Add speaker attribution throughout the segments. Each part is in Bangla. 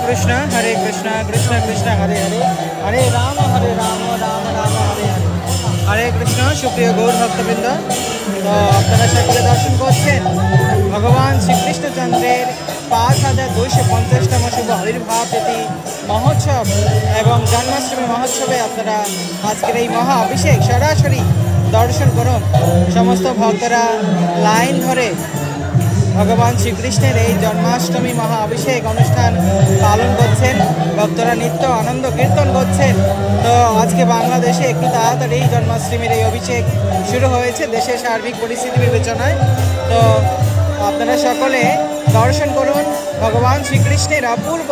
Speaker 1: কৃষ্ণ কৃষ্ণ কৃষ্ণ হরে হরে, হরে রাম রাম রাম হরে হরে। হরে কৃষ্ণ। সুপ্রিয় গৌর ভক্তবৃন্দ, তো আপনারা সকলে দর্শন করছেন ভগবান শ্রীকৃষ্ণচন্দ্রের 5250তম শুভ আবির্ভাব তিথি মহোৎসব এবং জন্মাষ্টমী মহোৎসবে আপনারা আজকের এই মহা অভিষেক সরাসরি দর্শন করুন। সমস্ত ভক্তরা লাইন ধরে ভগবান শ্রীকৃষ্ণের এই জন্মাষ্টমী মহা অভিষেক অনুষ্ঠান পালন করছেন। ভক্তরা নিত্য আনন্দ কীর্তন করছেন। তো আজকে বাংলাদেশে একটু তাড়াতাড়ি জন্মাষ্টমীর এই অভিষেক শুরু হয়েছে দেশের সার্বিক পরিস্থিতি বিবেচনায়। তো আপনারা সকলে দর্শন করুন ভগবান শ্রীকৃষ্ণের অপূর্ব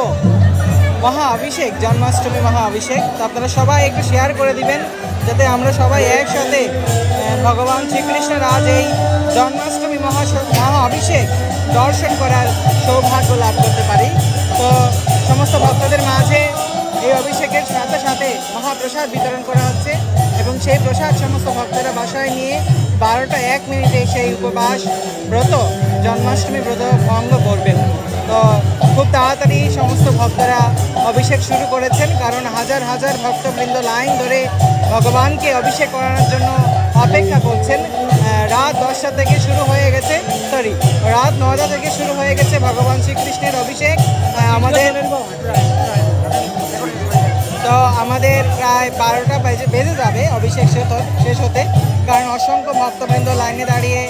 Speaker 1: মহা অভিষেক, জন্মাষ্টমী মহা অভিষেক। তো আপনারা সবাই একটু শেয়ার করে দিবেন যাতে আমরা সবাই একসাথে ভগবান শ্রীকৃষ্ণের আজ এই জন্মাষ্টমী মহা অভিষেক দর্শন করার সৌভাগ্য লাভ করতে পারি। তো সমস্ত ভক্তদের মাঝে এই অভিষেকের সাথে সাথে মহাপ্রসাদ বিতরণ করা হচ্ছে এবং সেই প্রসাদ সমস্ত ভক্তরা বাসায় নিয়ে 12টা 1 মিনিটে সেই উপবাস ব্রত, জন্মাষ্টমী ব্রত ভঙ্গ করবেন। তো খুব তাড়াতাড়ি সমস্ত ভক্তরা অভিষেক শুরু করেছেন, কারণ হাজার হাজার ভক্তবৃন্দ লাইন ধরে ভগবানকে অভিষেক করানোর জন্য অপেক্ষা করছেন। রাত 10টা থেকে শুরু হয়ে গেছে, রাত 9টা থেকে শুরু হয়ে গেছে ভগবান শ্রীকৃষ্ণের অভিষেক। আমাদের প্রায় 12টা বেজে যাবে অভিষেক শেষ হতে, কারণ অসংখ্য ভক্তবৃন্দ লাইনে দাঁড়িয়ে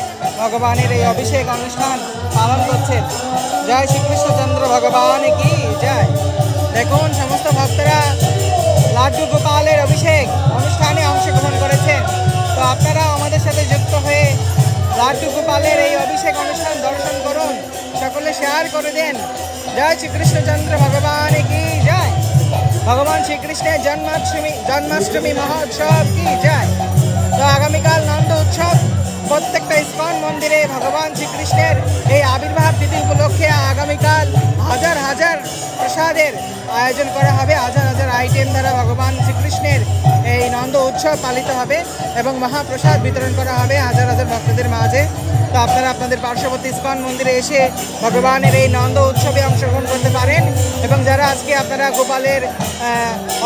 Speaker 1: ভগবানের এই অভিষেক অনুষ্ঠান পালন করছেন। জয় শ্রীকৃষ্ণচন্দ্র ভগবান কি জয়। দেখুন সমস্ত ভক্তরা লাড্ডু গোপালের অভিষেক অনুষ্ঠানে অংশগ্রহণ করেছেন। তো আপনারা আমাদের সাথে যুক্ত হয়ে লাড্ডু গোপালের এই অভিষেক অনুষ্ঠান দর্শন করুন, সকলে শেয়ার করে দেন। জয় শ্রীকৃষ্ণচন্দ্র ভগবান কি জয়। ভগবান শ্রীকৃষ্ণের জন্মাষ্টমী মহোৎসব কি জয়। তো আগামীকাল নন্দ উৎসব, প্রত্যেকটা ইস্কন মন্দিরে ভগবান শ্রীকৃষ্ণের এই আবির্ভাব তিথি উপলক্ষে আগামীকাল হাজার হাজার প্রসাদের আয়োজন করা হবে। হাজার হাজার আইটেম দ্বারা ভগবান শ্রীকৃষ্ণের এই নন্দ উৎসব পালিত হবে এবং মহাপ্রসাদ বিতরণ করা হবে হাজার হাজার ভক্তদের মাঝে। তো আপনারা আপনাদের পার্শ্ববর্তী ইস্কন মন্দিরে এসে ভগবানের এই নন্দ উৎসবে অংশগ্রহণ করতে পারেন এবং যারা আজকে আপনারা গোপালের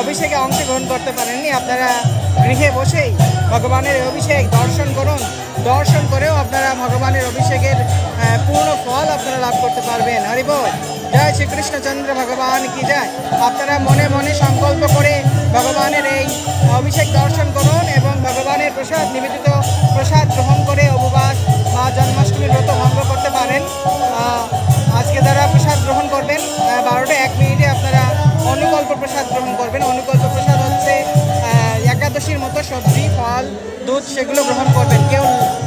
Speaker 1: অভিষেকে অংশগ্রহণ করতে পারেননি, আপনারা গৃহে বসেই ভগবানের অভিষেক দর্শন করুন। দর্শন করেও আপনারা ভগবানের অভিষেকের পূর্ণ ফল আপনারা লাভ করতে পারবেন। হরি বল। জয় শ্রীকৃষ্ণচন্দ্র ভগবান কি জয়। আপনারা মনে মনে সংকল্প করে ভগবানের এই অভিষেক দর্শন করুন এবং ভগবানের প্রসাদ নিবেদিত প্রসাদ গ্রহণ করে উপবাস বা জন্মাষ্টমীর ব্রত ভঙ্গ করতে পারেন। আজকে যারা প্রসাদ গ্রহণ করবেন 12টা 1 মিনিটে আপনারা অনুকল্প প্রসাদ গ্রহণ করবেন। অনুকল্প প্রসাদ হচ্ছে একাদশীর মতো সবজি, ফল, দুধ সেগুলো গ্রহণ করবেন। কেউ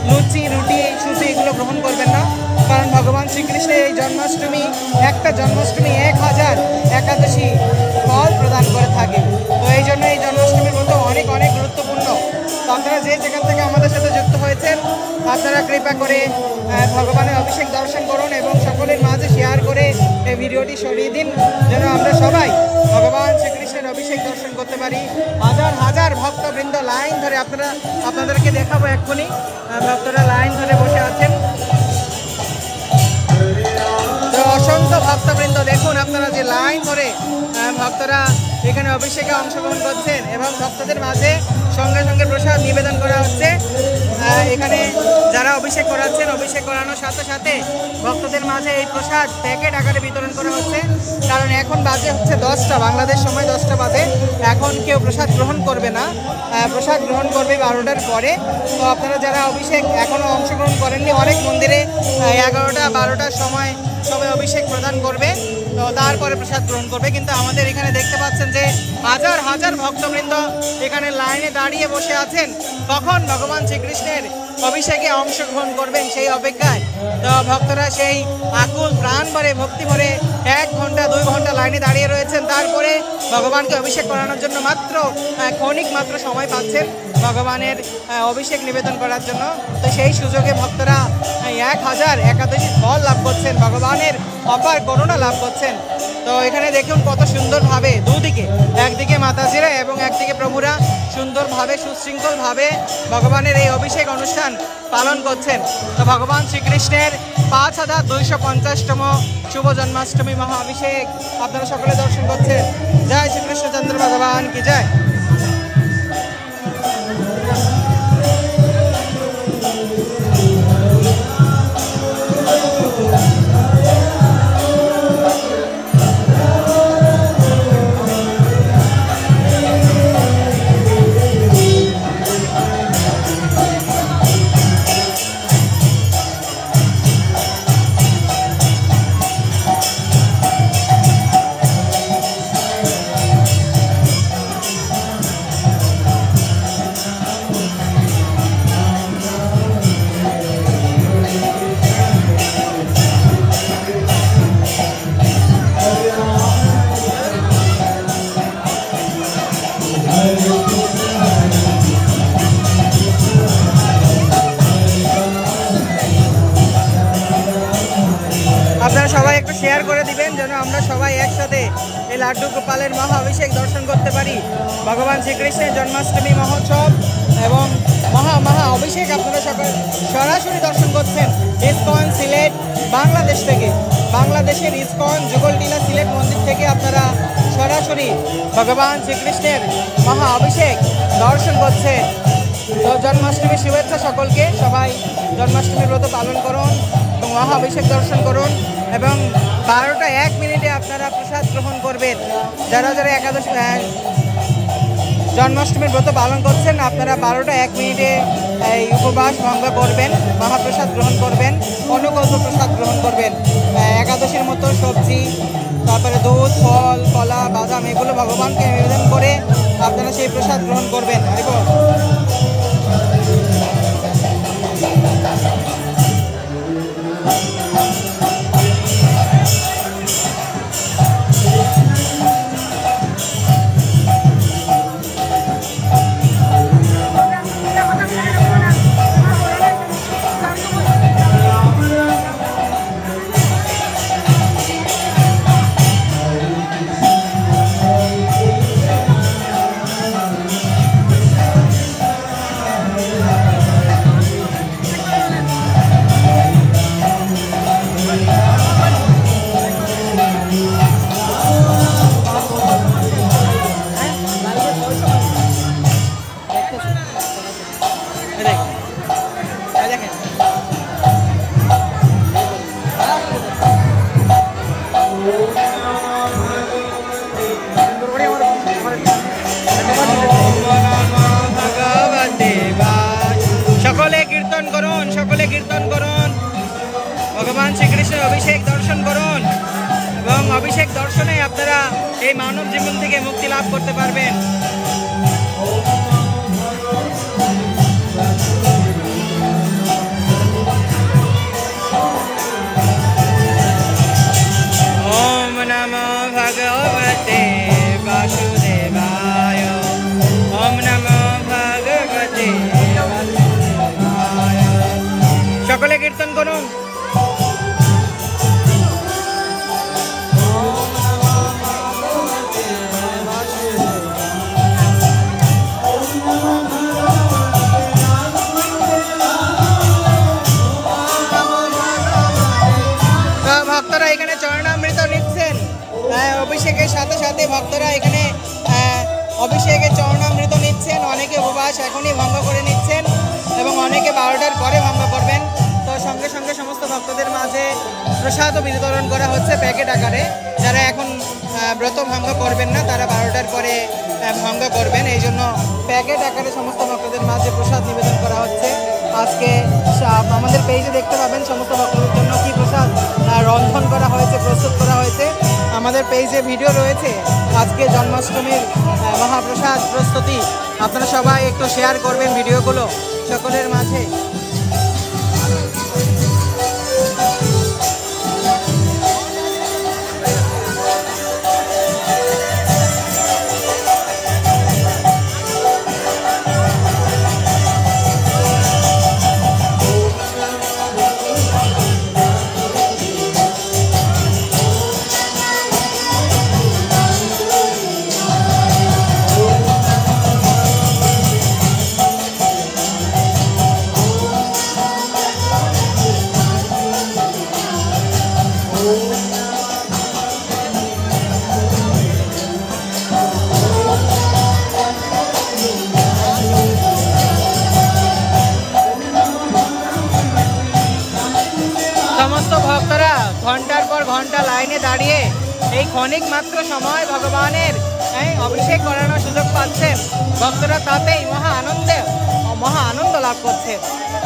Speaker 1: লুচি, রুটি, সুজি এগুলো গ্রহণ করবেন না, কারণ ভগবান শ্রীকৃষ্ণের এই জন্মাষ্টমী, একটা জন্মাষ্টমী 1000 একাদশী ফল প্রদান করে থাকে। তো এই জন্য এই জন্মাষ্টমীর মতো অনেক অনেক গুরুত্বপূর্ণ। তো আপনারা যে জায়গা থেকে আমাদের সাথে যুক্ত হয়েছেন, আপনারা কৃপা করে ভগবানের অভিষেক দর্শন করুন এবং সকলের মাঝে শেয়ার করে এই ভিডিওটি সরিয়ে দিন, যেন আমরা সবাই ভগবান শ্রীকৃষ্ণের অভিষেক দর্শন করতে পারি। হাজার হাজার ভক্তবৃন্দ লাইন ধরে, আপনাদেরকে দেখাবো এক্ষুনি, ভক্তরা লাইন ধরে বসে আছেন। তো অসংখ্য ভক্তবৃন্দ দেখুন, আপনারা যে লাইন ধরে ভক্তরা এখানে অভিষেকে অংশগ্রহণ করছেন এবং ভক্তদের মাঝে সঙ্গে সঙ্গে প্রসাদ নিবেদন করা হচ্ছে। এখানে যারা অভিষেক করাচ্ছেন, অভিষেক করানোর সাথে সাথে ভক্তদের মাঝে এই প্রসাদ প্যাকেট আকারে বিতরণ করা হচ্ছে, কারণ এখন বাজে হচ্ছে 10টা, বাংলাদেশ সময় 10টা বাজে। এখন কেউ প্রসাদ গ্রহণ করবে না, প্রসাদ গ্রহণ করবে 12টার পরে। তো আপনারা যারা অভিষেক এখনও অংশগ্রহণ করেননি, অনেক মন্দিরে 11টা 12টার সময় সবাই অভিষেক প্রদান করবে, তো তারপরে প্রসাদ গ্রহণ করবে। কিন্তু আমাদের এখানে দেখতে পাচ্ছেন যে হাজার হাজার ভক্তবৃন্দ এখানে লাইনে দাঁড়িয়ে বসে আছেন, কখন ভগবান শ্রীকৃষ্ণের অভিষেকে অংশগ্রহণ করবেন সেই অপেক্ষায়। তো ভক্তরা সেই আকুল প্রাণ ভরে ভক্তি ভরে 1 ঘন্টা 2 ঘন্টা লাইনে দাঁড়িয়ে রয়েছেন, তারপরে ভগবানকে অভিষেক করানোর জন্য মাত্র ক্ষণিক মাত্র সময় পাচ্ছেন ভগবানের অভিষেক নিবেদন করার জন্য। তো সেই সুযোগে ভক্তরা 1000 একাদশী ফল লাভ করছেন, ভগবানের অপার করুণা লাভ করছেন। করছেন। তো এখানে দেখুন কত সুন্দরভাবে দুদিকে, একদিকে মাতাজিরা এবং একদিকে প্রভুরা সুন্দরভাবে সুশৃঙ্খলভাবে ভগবানের এই অভিষেক অনুষ্ঠান পালন করছেন। তো ভগবান শ্রীকৃষ্ণের 5250তম শুভ জন্মাষ্টমী মহা অভিষেক আপনারা সকলে দর্শন করছেন। জয় শ্রীকৃষ্ণচন্দ্র ভগবান কি জয়। আপনারা সবাই একটু শেয়ার করে দিবেন যেন আমরা সবাই একসাথে এই লাড্ডু গোপালের মহা অভিষেক দর্শন করতে পারি। ভগবান শ্রীকৃষ্ণের জন্মাষ্টমী মহোৎসব এবং মহা অভিষেক আপনারা সকলে সরাসরি দর্শন করছেন ইসকন সিলেট বাংলাদেশ থেকে। বাংলাদেশের ইসকন যুগলটিলা সিলেট মন্দির থেকে আপনারা সরাসরি ভগবান শ্রীকৃষ্ণের মহা অভিষেক দর্শন করছেন। তো জন্মাষ্টমীর শুভেচ্ছা সকলকে। সবাই জন্মাষ্টমীর ব্রত পালন করুন এবং মহা অভিষেক দর্শন করুন এবং 12টা 1 মিনিটে আপনারা প্রসাদ গ্রহণ করবেন। যারা যারা একাদশ জন্মাষ্টমীর ব্রত পালন করছেন আপনারা 12টা 1 মিনিটে এই উপবাস ভঙ্গ করবেন, মহাপ্রসাদ গ্রহণ করবেন, অনুকল্প প্রসাদ গ্রহণ করবেন। একাদশীর মতো সবজি, তারপরে দুধ, ফল, কলা, বাদাম এগুলো ভগবানকে নিবেদন করে আপনারা সেই প্রসাদ গ্রহণ করবেন। সকলে কীর্তন করুন, সকলে কীর্তন করুন, ভগবান শ্রীকৃষ্ণের অভিষেক দর্শন করুন এবং অভিষেক দর্শনে আপনারা এই মানব জীবন থেকে মুক্তি লাভ করতে পারবেন। ওম নমো ভগবতে বাসুদেবায়, ওম নমো ভগবতে বাসুদেবায়। সকলে কীর্তন করুন। ভক্তরা এখানে চরণামৃত নিচ্ছেন। অভিষেকের সাথে সাথে ভক্তরা এখানে অভিষেকের চরণামৃত নিচ্ছেন। অনেকে উপবাস এখনই ভঙ্গ করে নিচ্ছেন এবং অনেকে 12টার পরে ভঙ্গ করবেন। তো সঙ্গে সঙ্গে সমস্ত ভক্তদের মাঝে প্রসাদও বিতরণ করা হচ্ছে প্যাকেট আকারে। যারা এখন ব্রত ভঙ্গ করবেন না তারা 12টার পরে ভঙ্গ করবেন, এই জন্য প্যাকেট আকারে সমস্ত ভক্তদের মাঝে প্রসাদ নিবেদন করা হচ্ছে। আজকে আমাদের পেজে দেখতে পাবেন সমস্ত ভক্তদের জন্য কি প্রসাদ রন্ধন করা হয়েছে, প্রস্তুত করা হয়েছে। আমাদের পেজে ভিডিও রয়েছে আজকে জন্মাষ্টমীর মহাপ্রসাদ প্রস্তুতি। আপনারা সবাই একটু শেয়ার করবেন ভিডিওগুলো সকলের মাঝে। ঘন্টার পর ঘন্টা লাইনে দাঁড়িয়ে এই ক্ষণিক মাত্র সময় ভগবানের অভিষেক করানোর সুযোগ পাচ্ছেন ভক্তরা, তাতেই মহা আনন্দ লাভ করছে।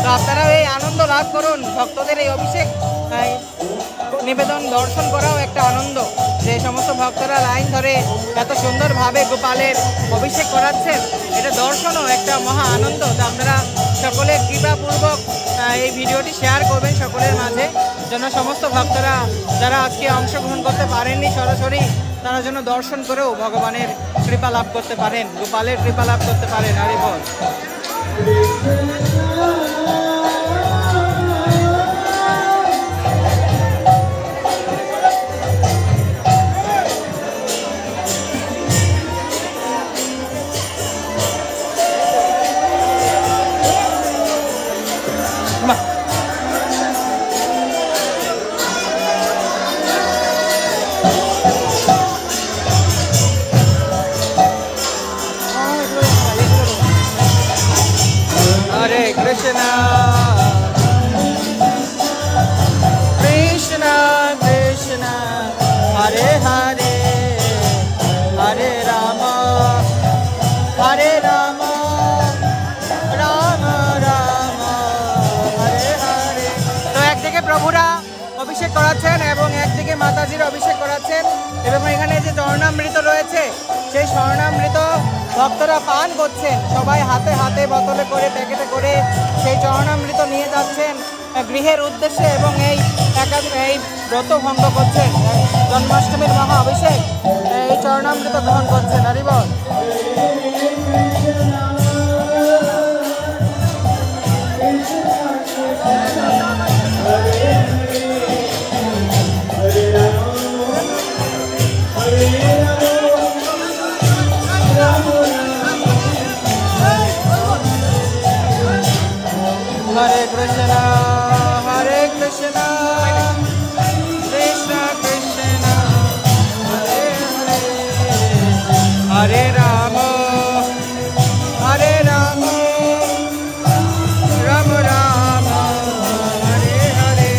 Speaker 1: তো আপনারাও এই আনন্দ লাভ করুন। ভক্তদের এই অভিষেক নিবেদন দর্শন করাও একটা আনন্দ, যে সমস্ত ভক্তরা লাইন ধরে এত সুন্দরভাবে গোপালের অভিষেক করাচ্ছেন, এটা দর্শনও একটা মহা আনন্দ। তো আপনারা সকলে কৃপাপূর্বক এই ভিডিওটি শেয়ার করবেন সকলের মাঝে, যেন সমস্ত ভক্তরা যারা আজকে অংশগ্রহণ করতে পারেননি সরাসরি, তারা যেন দর্শন করেও ভগবানের কৃপা লাভ করতে পারেন, গোপালের কৃপা লাভ করতে পারেন। হরি বল। Krishna Krishna Krishna Hare Hare Hare Rama Hare Rama Rama Rama Hare Hare। তো একদিকে প্রভুরা অভিষেক করাচ্ছেন এবং একদিকে মাতাজির অভিষেক করাচ্ছেন, এবং এখানে যে চরণামৃত রয়েছে সেই স্বর্ণামৃত ভক্তরা পান করছেন, সবাই হাতে হাতে বোতলে করে প্যাকেটে করে সেই চরণামৃত নিয়ে যাচ্ছেন গৃহের উদ্দেশ্যে, এবং এই ব্রত ভঙ্গ করছেন, জন্মাষ্টমীর মহা অভিষেক এই চরণামৃত গ্রহণ করছেন। হরি বল। Hare Krishna Hare Krishna Krishna Krishna Hare Hare Hare Rama Hare Rama Rama Rama Hare Hare।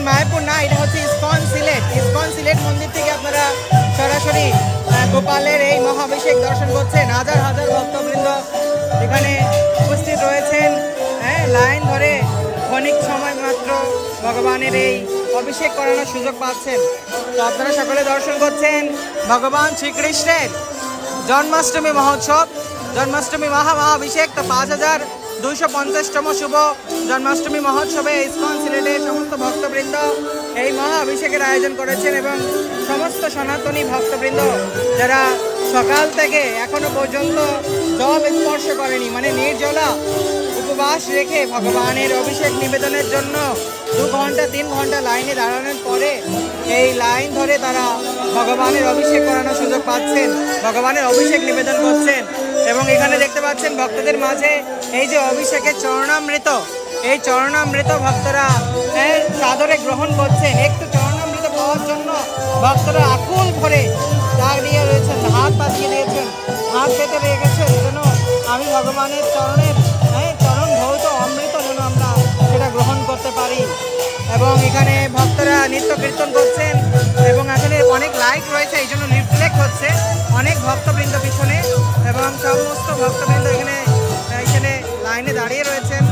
Speaker 1: Mayapur না, এটা হচ্ছে ইসকন সিলেট। ইসকন সিলেট মন্দির থেকে আপনারা সরাসরি গোপালের এই মহাভিষেক দর্শন করছেন। হাজার হাজার ভক্তবৃন্দ এখানে উপস্থিত রয়েছেন, লাইন ধরে ক্ষণিক সময় মাত্র ভগবানের এই অভিষেক করানোর সুযোগ পাচ্ছেন। তো আপনারা সকলে দর্শন করছেন ভগবান শ্রীকৃষ্ণের জন্মাষ্টমী মহোৎসব, জন্মাষ্টমী মহাভিষেক। তো 5250তম শুভ জন্মাষ্টমী মহোৎসবে ইসকন সিলেটের সমস্ত ভক্তবৃন্দ এই মহাভিষেকের আয়োজন করেছেন, এবং সমস্ত সনাতনী ভক্তবৃন্দ যারা সকাল থেকে এখনো পর্যন্ত জল স্পর্শ করেনি, মানে নির্জলা উপবাস রেখে ভগবানের অভিষেক নিবেদনের জন্য 2 ঘন্টা 3 ঘন্টা লাইনে দাঁড়ানোর পরে এই লাইন ধরে তারা ভগবানের অভিষেক করানোর সুযোগ পাচ্ছেন, ভগবানের অভিষেক নিবেদন করছেন। এবং এখানে দেখতে পাচ্ছেন ভক্তদের মাঝে এই যে অভিষেকের চরণামৃত, এই চরণামৃত ভক্তরা সাদরে গ্রহণ করছেন। একটু চরণামৃত পাওয়ার জন্য ভক্তরা আকুল ভরে দাঁড়িয়ে রয়েছেন, হাত পাতিয়ে দিয়েছেন, হাত পেতে রেখেছেন যেন আমি ভগবানের চরণের চরণ ধৌত অমৃত যেন আমরা সেটা গ্রহণ করতে পারি। এবং এখানে ভক্তরা নৃত্য কীর্তন করছেন, এবং এখানে অনেক লাইট রয়েছে, এই জন্য রিফ্লেক্ট হচ্ছে অনেক ভক্তবৃন্দ পিছনে, এবং সমস্ত ভক্তবৃন্দ এখানে লাইনে দাঁড়িয়ে রয়েছেন।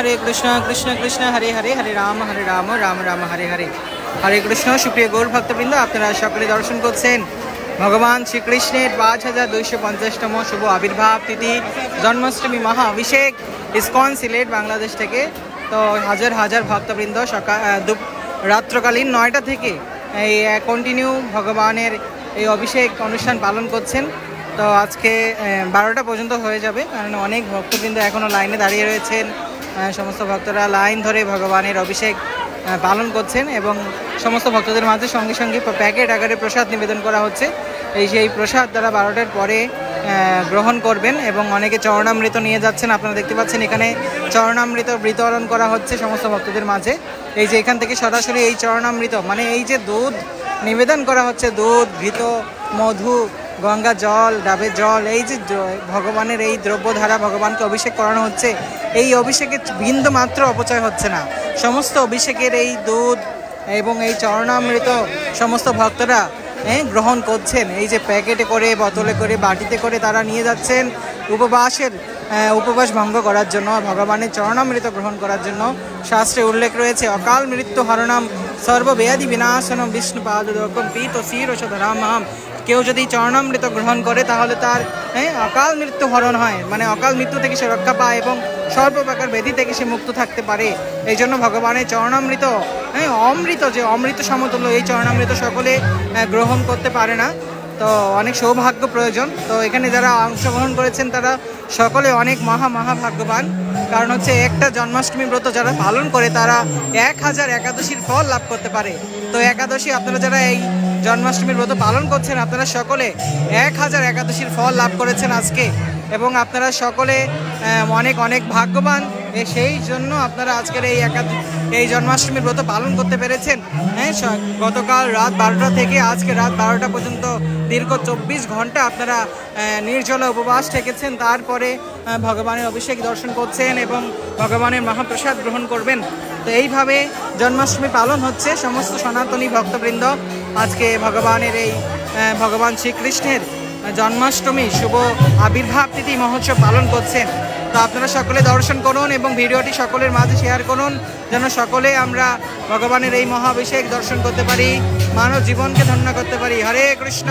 Speaker 1: हरे कृष्ण कृष्ण कृष्ण हरे हरे हरे राम राम राम हरे हरे हरे कृष्ण। सुप्रिय गौर भक्तबृंद, আপনারা সকলে দর্শন করছেন ভগবান শ্রীকৃষ্ণের 5250তম শুভ আবির্ভাব তিথি জন্মাষ্টমী মহা অভিষেক ইসকন সিলেট বাংলাদেশ থেকে। তো হাজার হাজার ভক্তবৃন্দ রাত্রকালীন 9টা থেকে এই কন্টিনিউ ভগবানের এই অভিষেক অনুষ্ঠান পালন করছেন। তো আজকে 12টা পর্যন্ত হয়ে যাবে, কারণ অনেক ভক্তবৃন্দ এখনও লাইনে দাঁড়িয়ে রয়েছেন। সমস্ত ভক্তরা লাইন ধরে ভগবানের অভিষেক পালন করছেন এবং সমস্ত ভক্তদের মাঝে সঙ্গে সঙ্গে প্যাকেট আকারে প্রসাদ নিবেদন করা হচ্ছে। সেই প্রসাদ তারা 12টার পরে গ্রহণ করবেন এবং অনেকে চরণামৃত নিয়ে যাচ্ছেন। আপনারা দেখতে পাচ্ছেন এখানে চরণামৃত বিতরণ করা হচ্ছে সমস্ত ভক্তদের মাঝে। এই যে এখান থেকে সরাসরি এই চরণামৃত মানে এই যে দুধ নিবেদন করা হচ্ছে, দুধ, ঘৃত, মধু, গঙ্গা জল, ডাবের জল, এই যে ভগবানের এই দ্রব্যধারা ভগবানকে অভিষেক করানো হচ্ছে, এই অভিষেকের বিন্দু মাত্র অপচয় হচ্ছে না। সমস্ত অভিষেকের এই দুধ এবং এই চরণামৃত সমস্ত ভক্তরা গ্রহণ করছেন। এই যে প্যাকেটে করে, বোতলে করে, বাটিতে করে তারা নিয়ে যাচ্ছেন উপবাস ভঙ্গ করার জন্য, ভগবানের চরণামৃত গ্রহণ করার জন্য। শাস্ত্রে উল্লেখ রয়েছে অকাল মৃত্যু হরণম সর্বব্যাধি বিনাশনম বিষ্ণুপাদোকম পীত শিরোষধরাম। কেউ যদি চরণামৃত গ্রহণ করে তাহলে তার অকাল মৃত্যু হরণ হয়, মানে অকাল মৃত্যু থেকে সে রক্ষা পায় এবং সর্বপ্রকার ব্যাধি থেকে সে মুক্ত থাকতে পারে। এই জন্য ভগবানের চরণামৃত অমৃত, যে অমৃত সমতুল্য, এই চরণামৃত সকলে গ্রহণ করতে পারে না। তো অনেক সৌভাগ্য প্রয়োজন। তো এখানে যারা অংশগ্রহণ করেছেন তারা সকলে অনেক মহাভাগ্যবান, কারণ হচ্ছে একটা জন্মাষ্টমী ব্রত যারা পালন করে তারা 1000 একাদশীর ফল লাভ করতে পারে। তো একাদশী আপনারা যারা এই জন্মাষ্টমীর ব্রত পালন করছেন আপনারা সকলে 1000 একাদশীর ফল লাভ করেছেন আজকে, এবং আপনারা সকলে অনেক অনেক ভাগ্যবান। সেই জন্য আপনারা আজকের এই জন্মাষ্টমীর ব্রত পালন করতে পেরেছেন। গতকাল রাত 12টা থেকে আজকে রাত 12টা পর্যন্ত দীর্ঘ 24 ঘন্টা আপনারা নির্জলা উপবাস থেকেছেন। তারপরে ভগবানের অভিষেক দর্শন করছেন এবং ভগবানের মহাপ্রসাদ গ্রহণ করবেন। তো এইভাবে জন্মাষ্টমী পালন হচ্ছে। সমস্ত সনাতনী ভক্তবৃন্দ আজকে ভগবানের এই ভগবান শ্রীকৃষ্ণের জন্মাষ্টমী শুভ আবির্ভাব তিথি মহোৎসব পালন করছেন। তো আপনারা সকলে দর্শন করুন এবং ভিডিওটি সকলের মাঝে শেয়ার করুন, যেন সকলে আমরা ভগবানের এই মহাভিষেক দর্শন করতে পারি, মানব জীবনকে ধন্য করতে পারি। হরে কৃষ্ণ।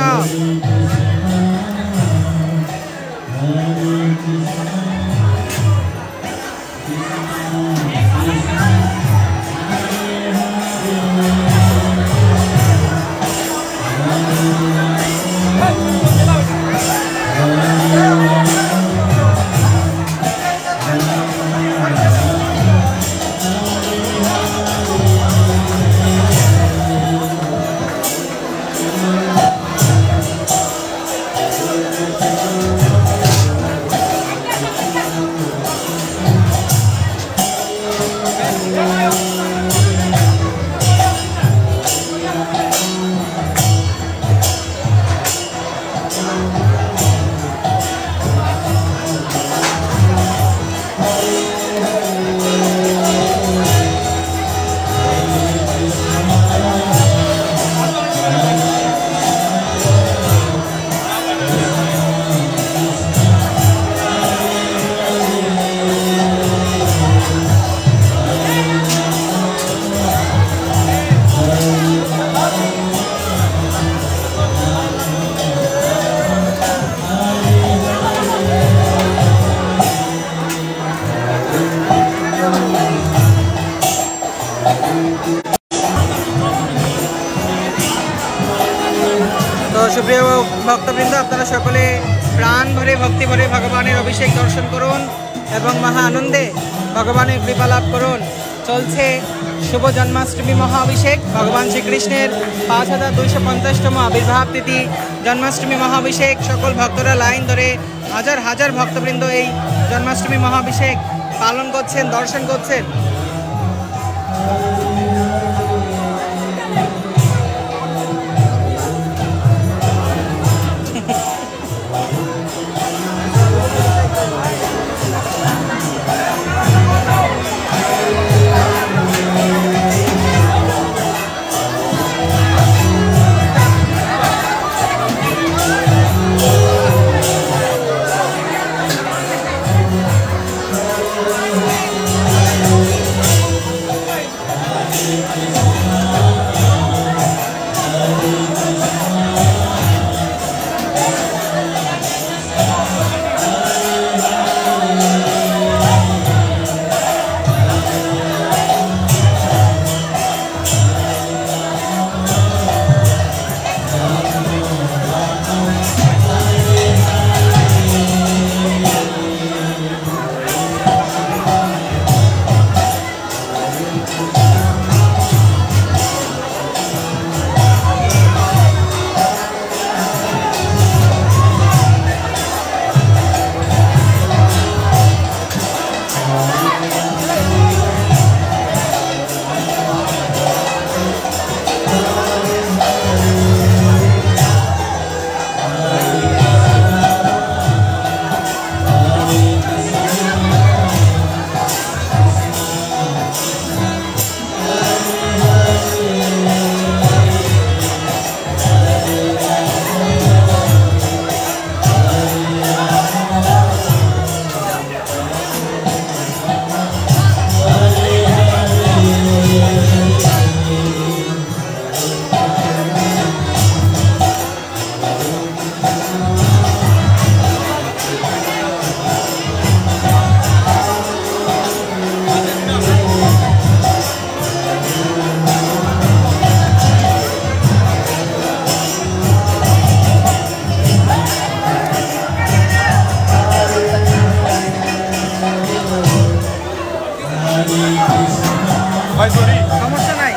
Speaker 1: সুপ্রিয় ভক্তবৃন্দ, আপনারা সকলে প্রাণ ভরে ভক্তি ভরে ভগবানের অভিষেক দর্শন করুন এবং মহা আনন্দে ভগবানের কৃপা লাভ করুন। চলছে শুভ জন্মাষ্টমী মহাভিষেক। ভগবান শ্রীকৃষ্ণের 5250তম আবির্ভাব তিথি জন্মাষ্টমী মহাভিষেক। সকল ভক্তরা লাইন ধরে হাজার হাজার ভক্তবৃন্দ এই জন্মাষ্টমী মহাভিষেক পালন করছেন, দর্শন করছেন। সমস্যা নাই।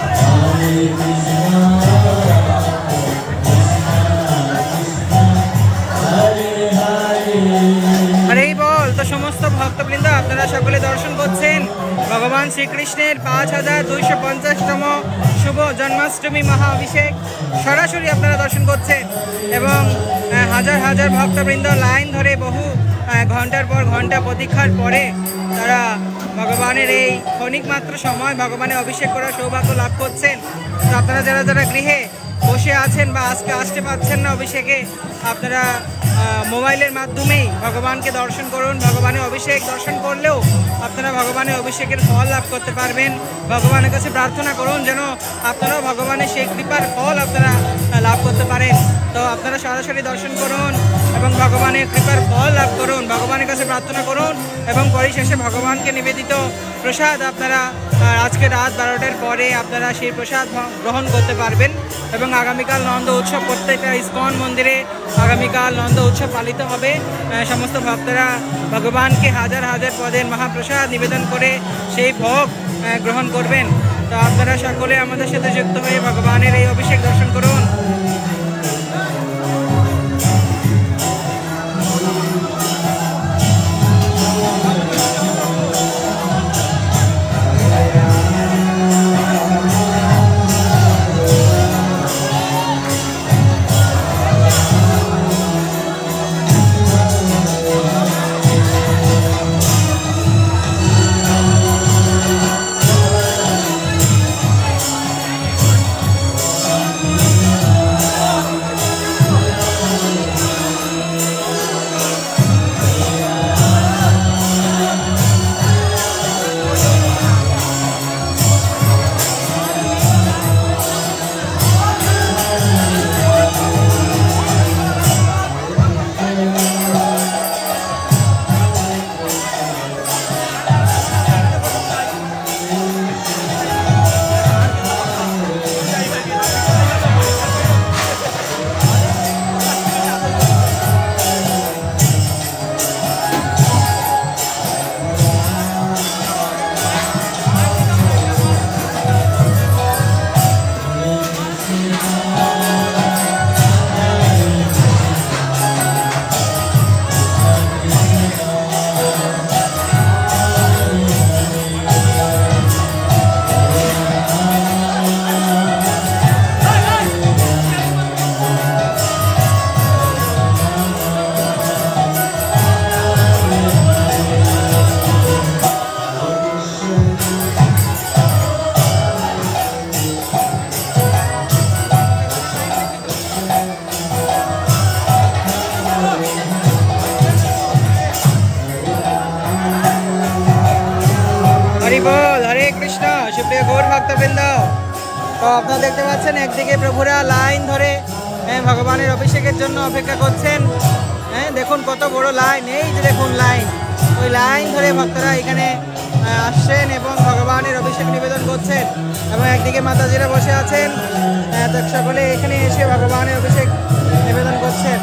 Speaker 1: হরে বল। তো সমস্ত ভক্তবৃন্দ আপনারা সকলে দর্শন করছেন ভগবান শ্রীকৃষ্ণের 5250তম শুভ জন্মাষ্টমী মহাভিষেক সরাসরি আপনারা দর্শন করছেন এবং হাজার হাজার ভক্তবৃন্দ লাইন ধরে বহু ঘন্টার পর ঘন্টা প্রতীক্ষার পরে তারা ভগবানের এই ক্ষণিক মাত্র সময় ভগবানের অভিষেক করার সৌভাগ্য লাভ করছেন। তো আপনারা যারা যারা গৃহে বসে আছেন বা আজকে আসতে পারছেন না অভিষেকে, আপনারা মোবাইলের মাধ্যমেই ভগবানকে দর্শন করুন। ভগবানের অভিষেক দর্শন করলেও আপনারা ভগবানের অভিষেকের ফল লাভ করতে পারবেন। ভগবানের কাছে প্রার্থনা করুন যেন আপনারাও ভগবানের সেই কৃপার ফল আপনারা লাভ করতে পারেন। তো আপনারা সরাসরি দর্শন করুন এবং ভগবানের কৃপার ফল লাভ করুন। ভগবানের কাছে প্রার্থনা করুন এবং পরিশেষে ভগবানকে নিবেদিত প্রসাদ আপনারা আজকে রাত 12টার পরে আপনারা সেই প্রসাদ গ্রহণ করতে পারবেন। এবং আগামীকাল নন্দ উৎসব প্রত্যেকটা ইস্কন মন্দিরে আগামীকাল নন্দ উৎসব পালিত হবে। সমস্ত ভক্তরা ভগবানকে হাজার হাজার পদের মহাপ্রসাদ নিবেদন করে সেই ভোগ গ্রহণ করবেন। তো আপনারা সকলে আমাদের সাথে যুক্ত হয়ে ভগবানের এই অভিষেক দর্শন করুন। গৌর ভক্তবৃন্দ। তো আপনারা দেখতে পাচ্ছেন একদিকে প্রভুরা লাইন ধরে ভগবানের অভিষেকের জন্য অপেক্ষা করছেন। হ্যাঁ, দেখুন কত বড় লাইন, এই যে দেখুন লাইন, ওই লাইন ধরে ভক্তরা এখানে আসছেন এবং ভগবানের অভিষেক নিবেদন করছেন। এবং একদিকে মাতাজিরা বসে আছেন, সকলে এখানে এসে ভগবানের অভিষেক নিবেদন করছেন।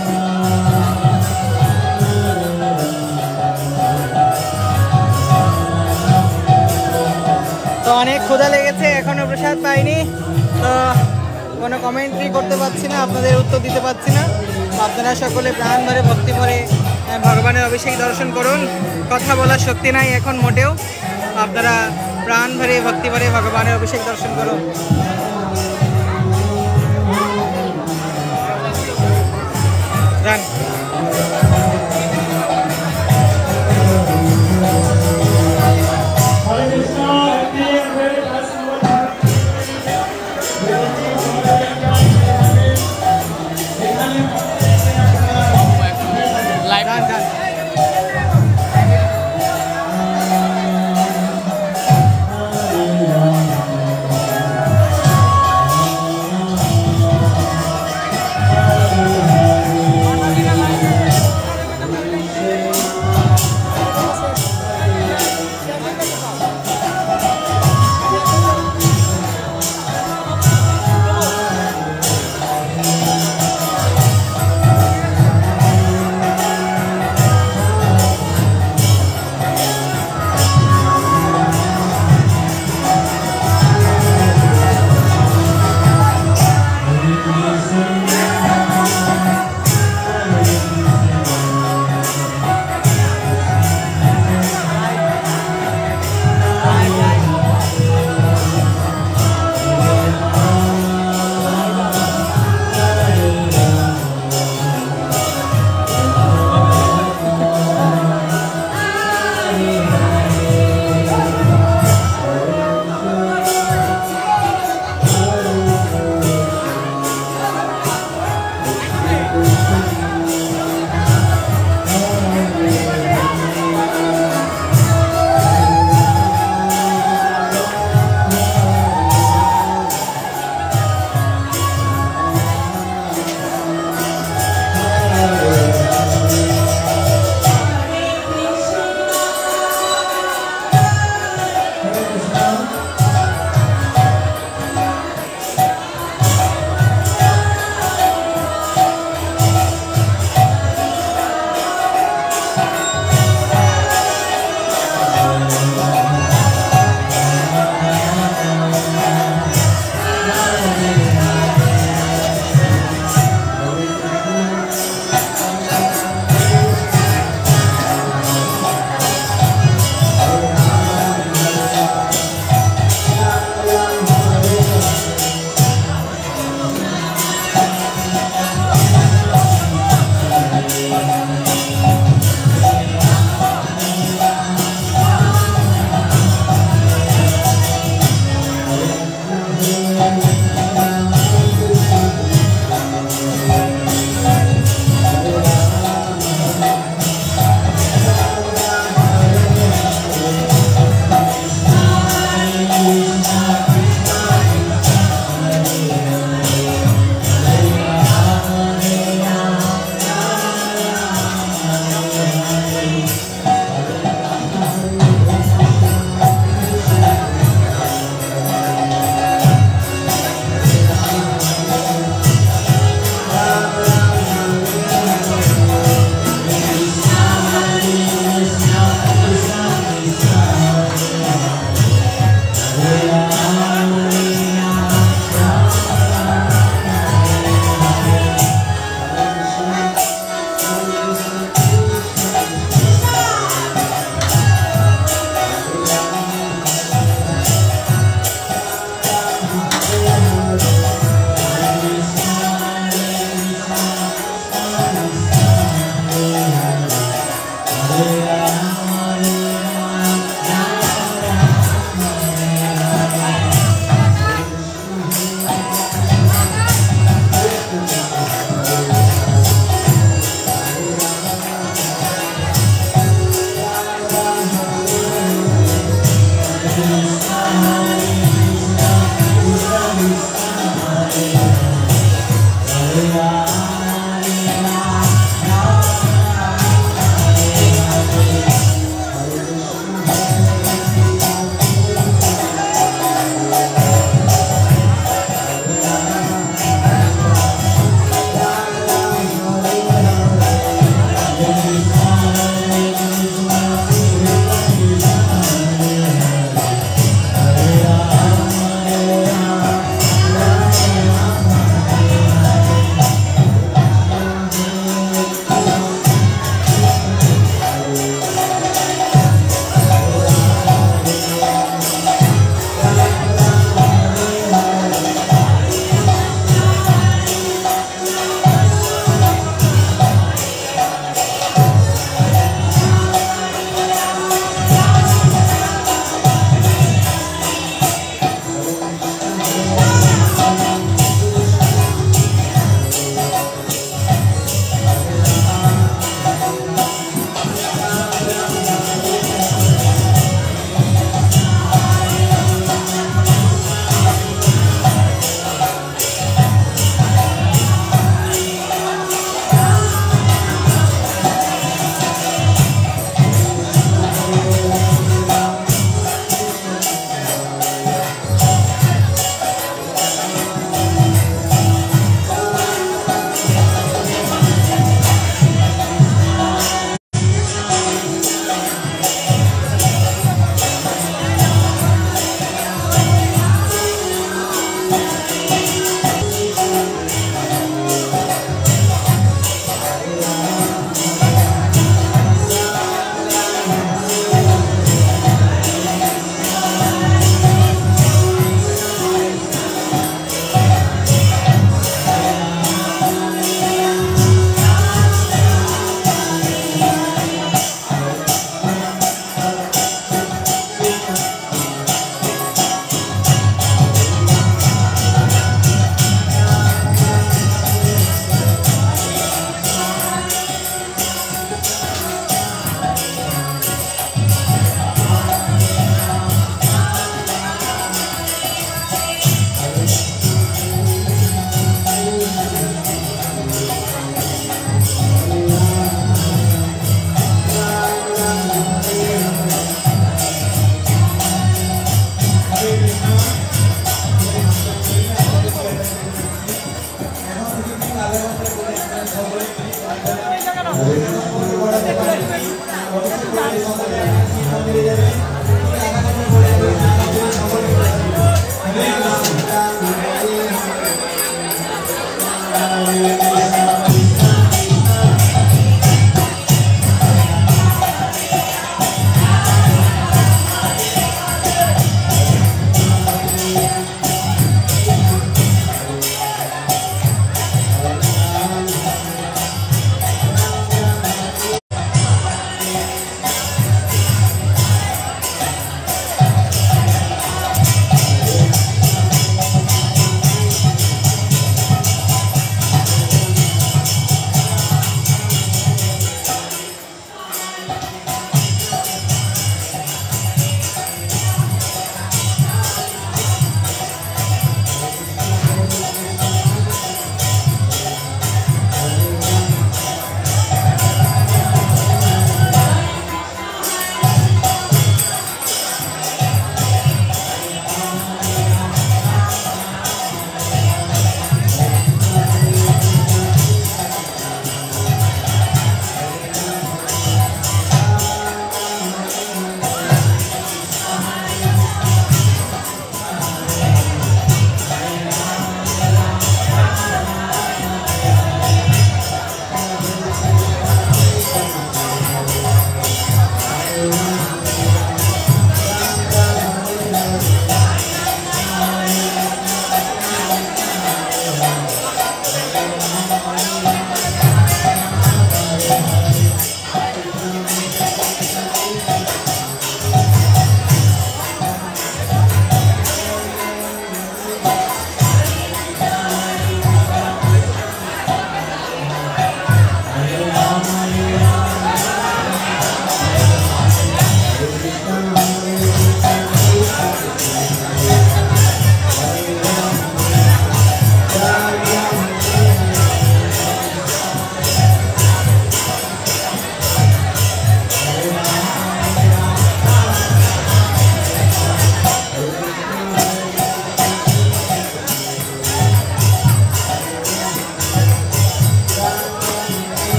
Speaker 1: তো অনেক ক্ষুধা লেগেছে, এখনো প্রসাদ পাইনি, তো কোনো কমেন্ট্রি করতে পারছি না, আপনাদের উত্তর দিতে পারছি না। আপনারা সকলে প্রাণ ভরে ভক্তি ভরে ভগবানের অভিষেক দর্শন করুন। কথা বলার শক্তি নাই এখন মোটেও, আপনারা প্রাণ ভরে ভক্তি ভরে ভগবানের অভিষেক দর্শন করুন। যান।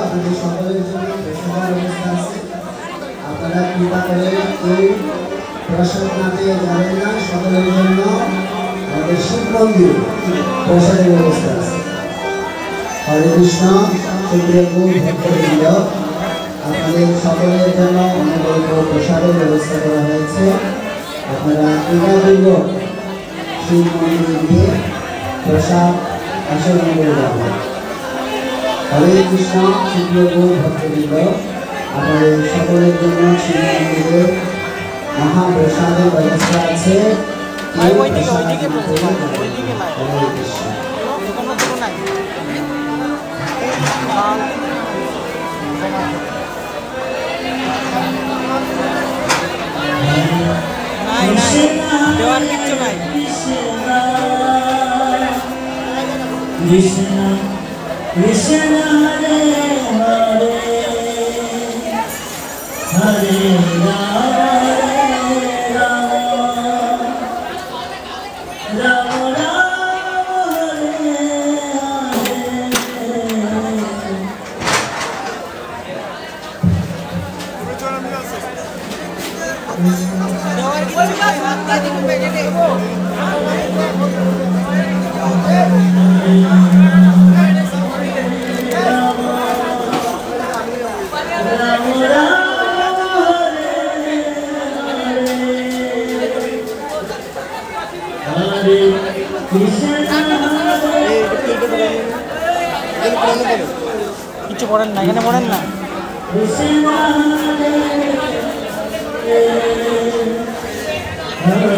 Speaker 2: আপনাদের সকলের জন্য প্রসাদের ব্যবস্থা আছে। আপনারা কৃপা করে এই প্রসাদ না পেয়ে যাবেন না। সকলের জন্য আমাদের শিব মন্দিরে প্রসাদের ব্যবস্থা আছে। হরে কৃষ্ণ। সুপ্রিয় ভক্তবৃন্দ, আপনাদের সকলের জন্য অনেক প্রসাদের ব্যবস্থা করা হয়েছে। আপনারা কৃপাপূর্ব শিব মন্দিরে গিয়ে প্রসাদ আস্বাদন করে যাবেন। হরে কৃষ্ণ। সুপ্রিয় ভক্তবৃন্দ, আমাদের সকলের জন্য শিব মন্দিরে মহাপ্রসাদের ব্যবস্থা আছে। হরে কৃষ্ণ।
Speaker 1: দেওয়ার কিচ্ছু নাই।
Speaker 3: কৃষ্ণ কৃষ্ণ হরে হরে হরে রাম রাম রাম রাম হরে
Speaker 1: দেওয়ার কিচ্ছু নাই। হাত দিয়ে দিন প্যাকেটে। কিছু পড়েন না, এখানে পড়েন না।
Speaker 3: Ram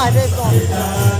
Speaker 1: Hare Krishna.